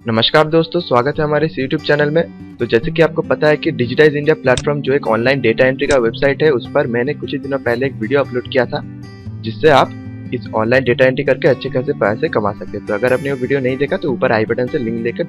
नमस्कार दोस्तों, स्वागत है हमारे इस YouTube चैनल में। तो जैसे कि आपको पता है कि डिजिटाइज इंडिया प्लेटफॉर्म जो एक ऑनलाइन डेटा एंट्री का वेबसाइट है, उस पर मैंने कुछ ही दिनों पहले एक वीडियो अपलोड किया था, जिससे आप इस ऑनलाइन डेटा एंट्री करके अच्छे खासे पैसे कमा सकते हैं। तो अगर आपने वो वीडियो नहीं देखा तो ऊपर आई बटन से लिंक लेकर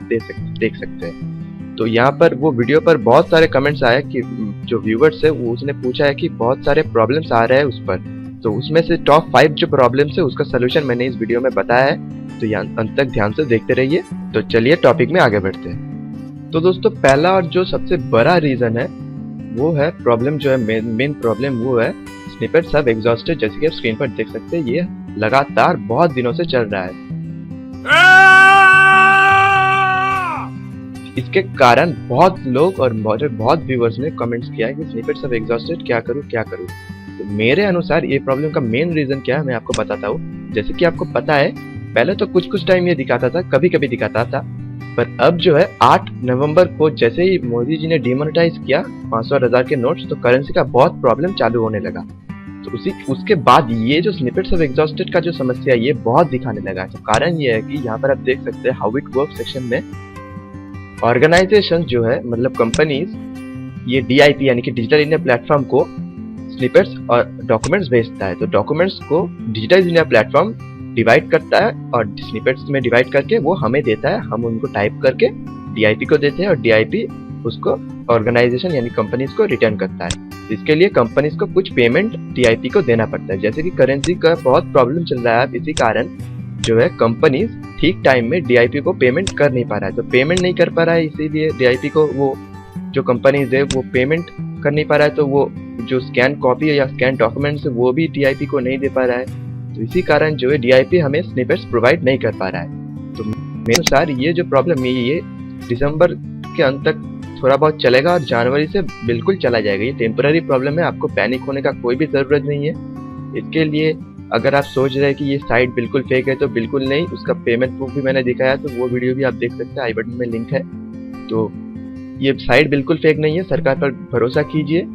देख सकते हैं। तो यहाँ पर वो वीडियो पर बहुत सारे कमेंट्स आए कि जो व्यूवर्स है वो उसने पूछा है कि बहुत सारे प्रॉब्लम्स आ रहे हैं उस पर। तो उसमें से टॉप 5 जो प्रॉब्लम्स है उसका सोल्यूशन मैंने इस वीडियो में बताया है, तो यहाँ अंत तक ध्यान से देखते रहिए। तो चलिए टॉपिक में आगे बढ़ते हैं। तो दोस्तों, पहला और जो सबसे बड़ा रीजन है वो है प्रॉब्लम, जो है मेन प्रॉब्लम वो है स्निपेट सब एग्जॉस्टेड। जैसे कि आप स्क्रीन पर देख सकते हैं, ये लगातार बहुत दिनों से चल रहा है। इसके कारण बहुत लोग और बहुत व्यूअर्स ने कमेंट्स किया है कि स्निपेट सब एग्जॉस्टेड, क्या करूं क्या करूं। तो मेरे अनुसार ये प्रॉब्लम का मेन रीजन क्या है मैं आपको बताता हूँ। जैसे कि आपको पता है, पहले तो कुछ टाइम ये दिखाता था, कभी कभी दिखाता था, पर अब जो है 8 नवंबर को जैसे ही मोदी जी ने डिमोनेटाइज किया 500 और 1000 के नोट्स, तो करेंसी का बहुत प्रॉब्लम चालू होने लगा। तो उसके बाद ये जो स्निपेट्स ऑफ एग्जॉस्टेड का जो समस्या ये बहुत दिखाने लगा। तो कारण ये है कि यहाँ पर आप देख सकते हैं हाउ इट वर्क सेक्शन में ऑर्गेनाइजेशन जो है, मतलब कंपनीज, ये DIP यानी कि डिजिटल इंडिया प्लेटफॉर्म को स्निपेट्स और डॉक्यूमेंट्स भेजता है। तो डॉक्यूमेंट्स को डिजिटल इंडिया प्लेटफॉर्म डिवाइड करता है और स्निपेट्स में डिवाइड करके वो हमें देता है। हम उनको टाइप करके DIP को देते हैं और DIP उसको ऑर्गेनाइजेशन यानी कंपनीज को रिटर्न करता है। इसके लिए कंपनीज को कुछ पेमेंट DIP को देना पड़ता है। जैसे कि करेंसी का बहुत प्रॉब्लम चल रहा है, इसी कारण जो है कंपनीज ठीक टाइम में DIP को पेमेंट कर नहीं पा रहा है। तो पेमेंट नहीं कर पा रहा है, इसीलिए DIP को वो जो कंपनीज है वो पेमेंट कर नहीं पा रहा है। तो वो जो स्कैन कॉपी या स्कैन डॉक्यूमेंट्स है वो भी DIP को नहीं दे पा रहा है। तो इसी कारण जो है DIP हमें स्निपेट्स प्रोवाइड नहीं कर पा रहा है। तो मेरे अनुसार ये जो प्रॉब्लम है ये दिसंबर के अंत तक थोड़ा बहुत चलेगा और जनवरी से बिल्कुल चला जाएगा। ये टेम्पररी प्रॉब्लम है, आपको पैनिक होने का कोई भी ज़रूरत नहीं है। इसके लिए अगर आप सोच रहे हैं कि ये साइट बिल्कुल फेक है, तो बिल्कुल नहीं। उसका पेमेंट प्रूफ भी मैंने दिखाया, तो वो वीडियो भी आप देख सकते हैं, आई बटन में लिंक है। तो ये साइट बिल्कुल फेक नहीं है, सरकार पर भरोसा कीजिए।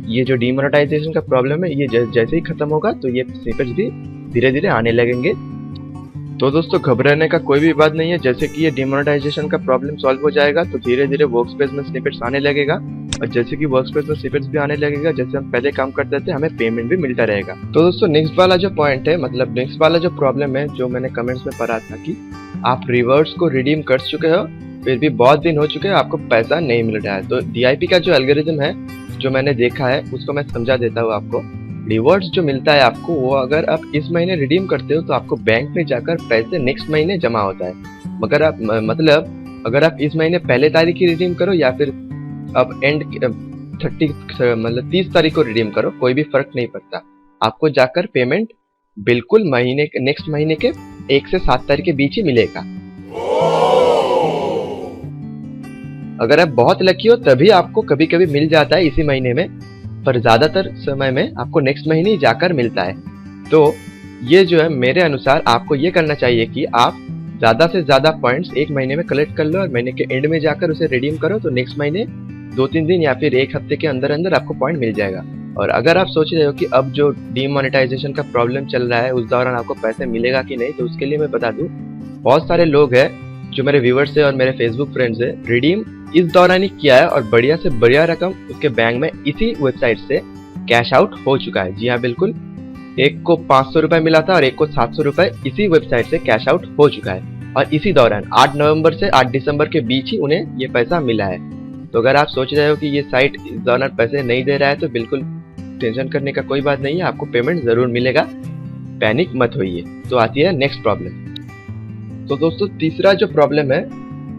ये जो डिमोनेटाइजेशन का प्रॉब्लम है ये जैसे ही खत्म होगा तो ये स्निपेट्स भी धीरे धीरे आने लगेंगे। तो दोस्तों, घबराने का कोई भी बात नहीं है। जैसे कि ये डिमोनेटाइजेशन का प्रॉब्लम सॉल्व हो जाएगा तो धीरे धीरे वर्कस्पेस में स्निपेट्स आने लगेगा, और जैसे कि वर्कस्पेस में स्निपेट्स भी आने लगेगा, जैसे हम पहले काम करते थे, हमें पेमेंट भी मिलता रहेगा। तो दोस्तों, नेक्स्ट वाला जो पॉइंट है, मतलब नेक्स्ट वाला जो प्रॉब्लम है, जो मैंने कमेंट्स में पढ़ा था कि आप रिवर्स को रिडीम कर चुके हो, फिर भी बहुत दिन हो चुके हैं, आपको पैसा नहीं मिल रहा है। तो DIP का जो एल्गोरिथम है जो मैंने देखा है उसको मैं समझा देता हूँ आपको। रिवॉर्ड्स जो मिलता है आपको, वो अगर आप इस महीने रिडीम करते हो तो आपको बैंक में जाकर पैसे नेक्स्ट महीने जमा होता है। मगर आप मतलब अगर आप इस महीने पहले तारीख की रिडीम करो या फिर अब एंड 30 तारीख को रिडीम करो, कोई भी फर्क नहीं पड़ता। आपको जाकर पेमेंट बिल्कुल नेक्स्ट महीने के 1 से 7 तारीख के बीच ही मिलेगा। अगर आप बहुत लकी हो तभी आपको कभी कभी मिल जाता है इसी महीने में, पर ज्यादातर समय में आपको नेक्स्ट महीने ही जाकर मिलता है। तो ये जो है, मेरे अनुसार आपको ये करना चाहिए कि आप ज्यादा से ज्यादा पॉइंट्स एक महीने में कलेक्ट कर लो और महीने के एंड में जाकर उसे रिडीम करो, तो नेक्स्ट महीने 2-3 दिन या फिर 1 हफ्ते के अंदर अंदर आपको पॉइंट मिल जाएगा। और अगर आप सोच रहे हो कि अब जो डीमोनेटाइजेशन का प्रॉब्लम चल रहा है उस दौरान आपको पैसे मिलेगा कि नहीं, तो उसके लिए मैं बता दूं, बहुत सारे लोग हैं जो मेरे व्यूवर्स है और मेरे फेसबुक फ्रेंड्स है, रिडीम इस दौरान ही किया है और बढ़िया से बढ़िया रकम उसके बैंक में इसी वेबसाइट से कैश आउट हो चुका है। जी हाँ, बिल्कुल। एक को 500 रुपए मिला था और एक को 700 रुपए इसी वेबसाइट से कैश आउट हो चुका है, और इसी दौरान 8 नवंबर से 8 दिसंबर के बीच ही उन्हें ये पैसा मिला है। तो अगर आप सोच रहे हो कि ये साइट इस दौरान पैसे नहीं दे रहा है, तो बिल्कुल टेंशन करने का कोई बात नहीं है, आपको पेमेंट जरूर मिलेगा, पैनिक मत होइए। तो आती है नेक्स्ट प्रॉब्लम। तो दोस्तों, तीसरा जो प्रॉब्लम है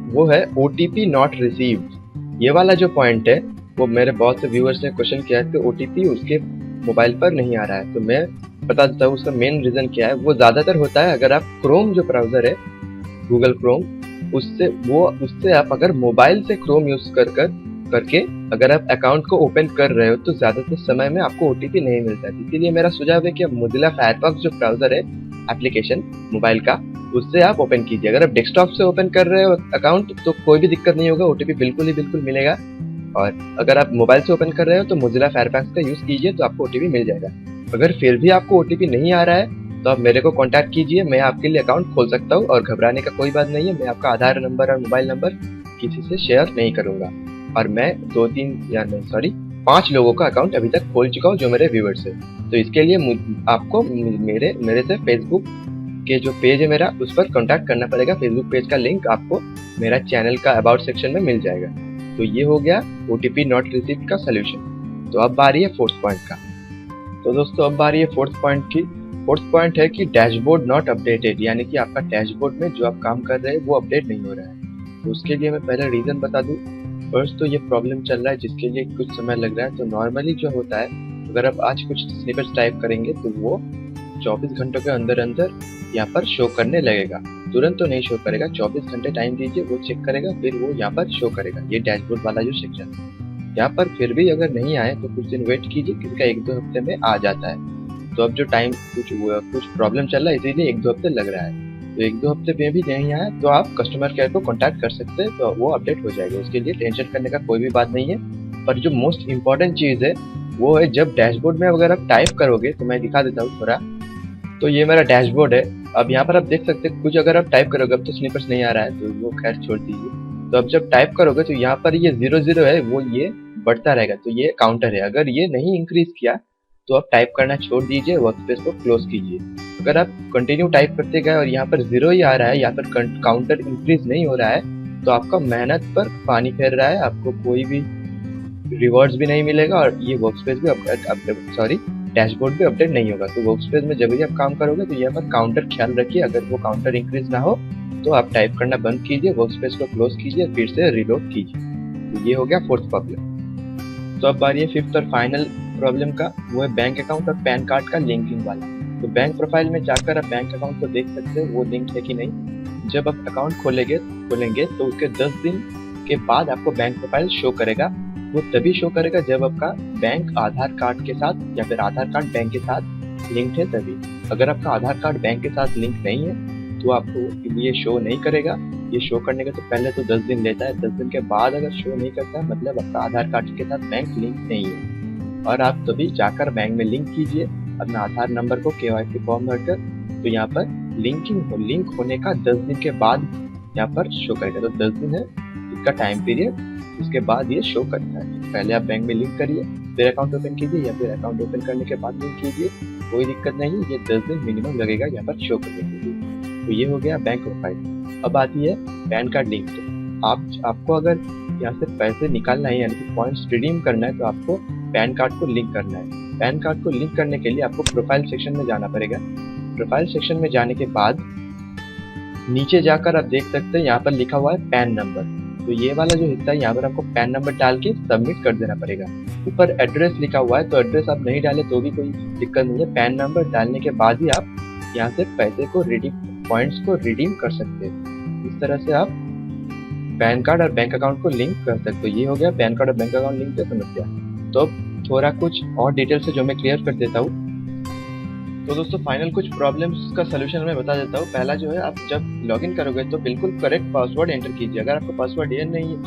वो है OTP नॉट रिसीव्ड। ये वाला जो पॉइंट है वो मेरे बहुत से व्यूअर्स ने क्वेश्चन किया है कि OTP उसके मोबाइल पर नहीं आ रहा है। तो मैं बता देता हूँ उसका मेन रीजन क्या है। वो ज्यादातर होता है अगर आप क्रोम जो ब्राउजर है, गूगल क्रोम, उससे आप अगर मोबाइल से क्रोम यूज करके अगर आप अकाउंट को ओपन कर रहे हो तो ज्यादातर समय में आपको OTP नहीं मिलता है। इसीलिए मेरा सुझाव है कि आप मोजिला फायरफॉक्स जो ब्राउजर है, एप्लीकेशन मोबाइल का, उससे आप ओपन कीजिए। अगर आप डेस्कटॉप से ओपन कर रहे हो अकाउंट तो कोई भी दिक्कत नहीं होगा, OTP बिल्कुल मिलेगा। और अगर आप मोबाइल से ओपन कर रहे हो तो मोजिला फायरफॉक्स का यूज कीजिए, तो आपको OTP मिल जाएगा। अगर फिर भी आपको OTP नहीं आ रहा है तो आप मेरे को कांटेक्ट कीजिए, मैं आपके लिए अकाउंट खोल सकता हूँ और घबराने का कोई बात नहीं है। मैं आपका आधार नंबर और मोबाइल नंबर किसी से शेयर नहीं करूंगा। और मैं 5 लोगों का अकाउंट अभी तक खोल चुका हूँ जो मेरे व्यूअर्स है। तो इसके लिए आपको मेरे से फेसबुक के जो पेज है मेरा, उस पर कांटेक्ट करना पड़ेगा। फेसबुक पेज का लिंक आपको मेरा चैनल का अबाउट सेक्शन में मिल जाएगा। तो ये हो गया ओटीपी नॉट रिसीव्ड का सोल्यूशन। तो अब बारी है फोर्थ पॉइंट का। तो दोस्तों अब बारी है फोर्थ पॉइंट की। फोर्थ पॉइंट है कि डैशबोर्ड नॉट अपडेटेड, यानी कि आपका डैशबोर्ड में जो आप काम कर रहे हैं वो अपडेट नहीं हो रहा है। तो उसके लिए मैं पहले रीजन बता दूं। फर्स्ट तो ये प्रॉब्लम चल रहा है जिसके लिए कुछ समय लग रहा है। तो नॉर्मली जो होता है, अगर आप आज कुछ स्निपेट्स टाइप करेंगे तो वो 24 घंटों के अंदर अंदर यहाँ पर शो करने लगेगा। तुरंत तो नहीं शो करेगा, 24 घंटे टाइम दीजिए, वो चेक करेगा, फिर वो यहाँ पर शो करेगा। ये डैशबोर्ड वाला जो सेक्शन है यहाँ पर फिर भी अगर नहीं आए तो कुछ दिन वेट कीजिए, किसका 1-2 हफ्ते में आ जाता है। तो अब जो टाइम कुछ प्रॉब्लम चल रहा है इसीलिए 1-2 हफ्ते लग रहा है। तो 1-2 हफ्ते में भी नहीं आया तो आप कस्टमर केयर को कॉन्टैक्ट कर सकते हैं, तो वो अपडेट हो जाएगा। उसके लिए टेंशन करने का कोई भी बात नहीं है। पर जो मोस्ट इम्पॉर्टेंट चीज़ है वो है, जब डैशबोर्ड में अगर आप टाइप करोगे, तो मैं दिखा देता हूँ थोड़ा। तो ये मेरा डैशबोर्ड है। अब यहाँ पर आप देख सकते हैं कुछ अगर आप टाइप करोगे, अब तो स्निपेट्स नहीं आ रहा है तो वो खैर छोड़ दीजिए। तो अब जब टाइप करोगे तो यहाँ पर ये 0-0 है, वो ये बढ़ता रहेगा। तो ये काउंटर है। अगर ये नहीं इंक्रीज किया तो आप टाइप करना छोड़ दीजिए, वर्कस्पेस को क्लोज कीजिए। अगर आप कंटिन्यू टाइप करते गए और यहाँ पर 0 ही आ रहा है, यहाँ पर काउंटर इंक्रीज नहीं हो रहा है, तो आपका मेहनत पर पानी फेर रहा है। आपको कोई भी रिवॉर्ड्स भी नहीं मिलेगा और ये वर्कस्पेस भी डैशबोर्ड भी अपडेट नहीं होगा। तो वर्कस्पेस में जब भी आप काम करोगे तो यहाँ पर काउंटर ख्याल रखिए। अगर वो काउंटर इंक्रीज ना हो तो आप टाइप करना बंद कीजिए, वर्कस्पेस को क्लोज कीजिए, फिर से रीलोड कीजिए। तो ये हो गया फोर्थ प्रॉब्लम। तो अब बारी है फिफ्थ और फाइनल प्रॉब्लम का। वो है बैंक अकाउंट और पैन कार्ड का लिंकिंग वाला। तो बैंक प्रोफाइल में जाकर आप बैंक अकाउंट को देख सकते हो वो लिंक है कि नहीं। जब आप अकाउंट खोलेंगे तो उसके 10 दिन के बाद आपको बैंक प्रोफाइल शो करेगा। वो तभी शो करेगा जब आपका बैंक आधार कार्ड के साथ या फिर आधार कार्ड बैंक के साथ लिंक है तभी। अगर आपका आधार कार्ड बैंक के साथ लिंक नहीं है तो आपको ये शो नहीं करेगा। ये शो करने के तो पहले तो 10 दिन लेता है। 10 दिन के बाद अगर शो नहीं करता मतलब आपका आधार कार्ड के साथ बैंक लिंक नहीं है। और आप तभी जाकर बैंक में लिंक कीजिए अपना आधार नंबर को KYC फॉर्म भरकर। तो यहाँ पर लिंक होने का 10 दिन के बाद यहाँ पर शो करेगा। तो 10 दिन है इसका टाइम पीरियड, उसके बाद ये शो करता है। पहले आप बैंक में लिंक करिए, फिर अकाउंट ओपन कीजिए, या फिर अकाउंट ओपन करने के बाद लिंक कीजिए, कोई दिक्कत नहीं है। ये 10 दिन मिनिमम लगेगा यहाँ पर शो करने के लिए। तो ये हो गया बैंक प्रोफाइल। अब आती है पैन कार्ड लिंक। तो आपको अगर यहाँ से पैसे निकालना है यानी कि पॉइंट्स रिडीम करना है तो आपको पैन कार्ड को लिंक करना है। पैन कार्ड को लिंक करने के लिए आपको प्रोफाइल सेक्शन में जाना पड़ेगा। प्रोफाइल सेक्शन में जाने के बाद नीचे जाकर आप देख सकते हैं यहाँ पर लिखा हुआ है पैन नंबर। तो ये वाला जो हिस्सा है यहाँ पर आपको पैन नंबर डाल के सबमिट कर देना पड़ेगा। ऊपर एड्रेस लिखा हुआ है तो एड्रेस आप नहीं डाले तो भी कोई दिक्कत नहीं है। पैन नंबर डालने के बाद ही आप यहाँ से पैसे को पॉइंट्स को रिडीम कर सकते हैं। इस तरह से आप पैन कार्ड और बैंक अकाउंट को लिंक कर सकते हो। ये हो गया पैन कार्ड और बैंक अकाउंट लिंक की समस्या। तो अब थोड़ा कुछ और डिटेल से जो मैं क्लियर कर देता हूँ। तो दोस्तों फाइनल कुछ प्रॉब्लम्स का सलूशन मैं बता देता हूँ। पहला जो है, आप जब लॉगिन करोगे तो बिल्कुल करेक्ट पासवर्ड एंटर कीजिए। अगर आपको पासवर्ड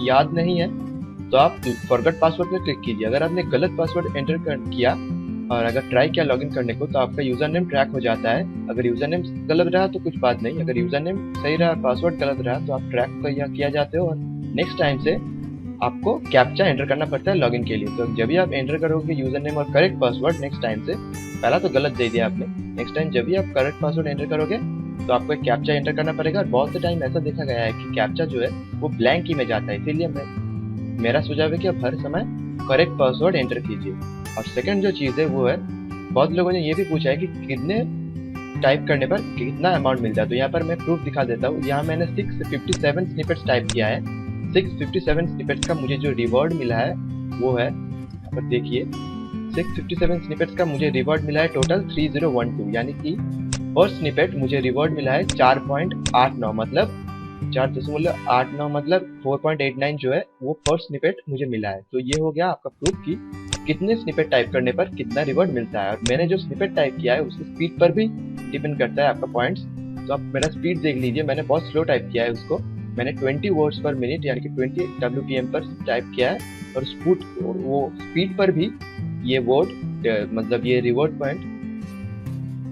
याद नहीं है तो आप फॉरगेट पासवर्ड पर क्लिक कीजिए। अगर आपने गलत पासवर्ड एंटर किया और अगर ट्राई किया लॉगिन करने को तो आपका यूजर नेम ट्रैक हो जाता है। अगर यूजर नेम गलत रहा तो कुछ बात नहीं, अगर यूजर नेम सही रहा, पासवर्ड गलत रहा तो आप ट्रैक किया जाते हो और नेक्स्ट टाइम से आपको कैप्चा एंटर करना पड़ता है लॉगिन के लिए। तो जब भी आप एंटर करोगे यूजर नेम और करेक्ट पासवर्ड नेक्स्ट टाइम से, पहला तो गलत दे दिया आपने, नेक्स्ट टाइम जब भी आप करेक्ट पासवर्ड एंटर करोगे तो आपको एक कैप्चा एंटर करना पड़ेगा। और बहुत से टाइम ऐसा देखा गया है कि कैप्चा जो है वो ब्लैंक ही में जाता है। इसीलिए मेरा सुझाव है कि आप हर समय करेक्ट पासवर्ड एंटर कीजिए। और सेकंड जो चीज़ है वो है, बहुत लोगों ने ये भी पूछा है कि कितने टाइप करने पर कितना अमाउंट मिलता है। तो यहाँ पर मैं प्रूफ दिखा देता हूँ। यहाँ मैंने 657 स्निपेट्स टाइप किया है। 657 स्निपेट्स का मुझे जो रिवॉर्ड मिला है वो है, यहाँ पर देखिए 657 स्निपेट्स का मुझे रिवॉर्ड मिला है टोटल 3012, यानी कि फर्स्ट स्निपेट मुझे रिवॉर्ड मिला है 4.89 मतलब 4.89 मतलब 4.89 जो है वो फर्स्ट स्निपेट मुझे मिला है। तो ये हो गया आपका प्रूफ कि कितने स्निपेट टाइप करने पर कितना रिवॉर्ड मिलता है। और मैंने जो स्निपेट टाइप किया है उसकी स्पीड पर भी डिपेंड करता है आपका पॉइंट्स। तो आप मेरा स्पीड देख लीजिए, मैंने बहुत स्लो टाइप किया है उसको। मैंने 20 वर्ड्स पर मिनट यानी कि 20 WPM पर टाइप किया है। और वो स्पीड पर भी ये वर्ड मतलब ये रिवॉर्ड पॉइंट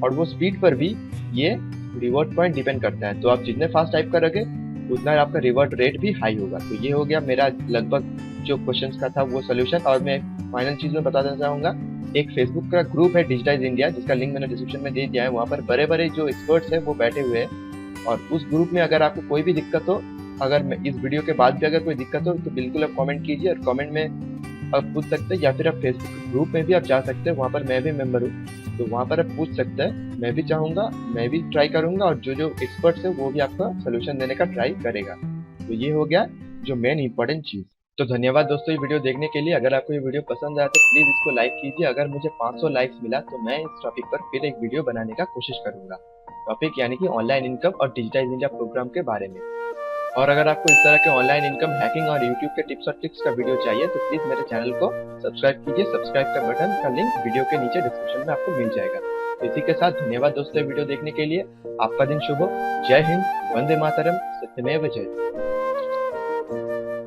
और वो स्पीड पर भी ये रिवॉर्ड पॉइंट डिपेंड करता है। तो आप जितने फास्ट टाइप करोगे उतना आपका रिवॉर्ड रेट भी हाई होगा। तो ये हो गया मेरा लगभग जो क्वेश्चंस का था वो सोल्यूशन। और मैं फाइनल चीज में बताना चाहूंगा, एक फेसबुक का ग्रुप है डिजिटाइज इंडिया, जिसका लिंक मैंने डिस्क्रिप्शन में दे दिया है। वहाँ पर बड़े बड़े जो एक्सपर्ट्स हैं वो बैठे हुए हैं, और उस ग्रुप में अगर आपको कोई भी दिक्कत हो, अगर इस वीडियो के बाद भी अगर कोई दिक्कत हो तो बिल्कुल आप कमेंट कीजिए, और कमेंट में आप पूछ सकते हैं, या फिर आप फेसबुक ग्रुप में भी आप जा सकते हैं, वहाँ पर मैं भी मेंबर हूँ, तो वहाँ पर आप पूछ सकते हैं। मैं भी चाहूँगा, मैं भी ट्राई करूँगा, और जो जो एक्सपर्ट्स है वो भी आपका सोल्यूशन देने का ट्राई करेगा। तो ये हो गया जो मेन इंपॉर्टेंट चीज़। तो धन्यवाद दोस्तों ये वीडियो देखने के लिए। अगर आपको ये वीडियो पसंद आया तो प्लीज़ इसको लाइक कीजिए। अगर मुझे 500 लाइक्स मिला तो मैं इस टॉपिक पर फिर एक वीडियो बनाने का कोशिश करूँगा। टॉपिक यानी कि ऑनलाइन इनकम और डिजिटाइज इंडिया प्रोग्राम के बारे में। और अगर आपको इस तरह के ऑनलाइन इनकम, हैकिंग और यूट्यूब के टिप्स और ट्रिक्स का वीडियो चाहिए तो प्लीज मेरे चैनल को सब्सक्राइब कीजिए। सब्सक्राइब का बटन का लिंक वीडियो के नीचे डिस्क्रिप्शन में आपको मिल जाएगा। तो इसी के साथ धन्यवाद दोस्तों वीडियो देखने के लिए। आपका दिन शुभ हो। जय हिंद, वंदे मातरम, सत्यमेव जयते।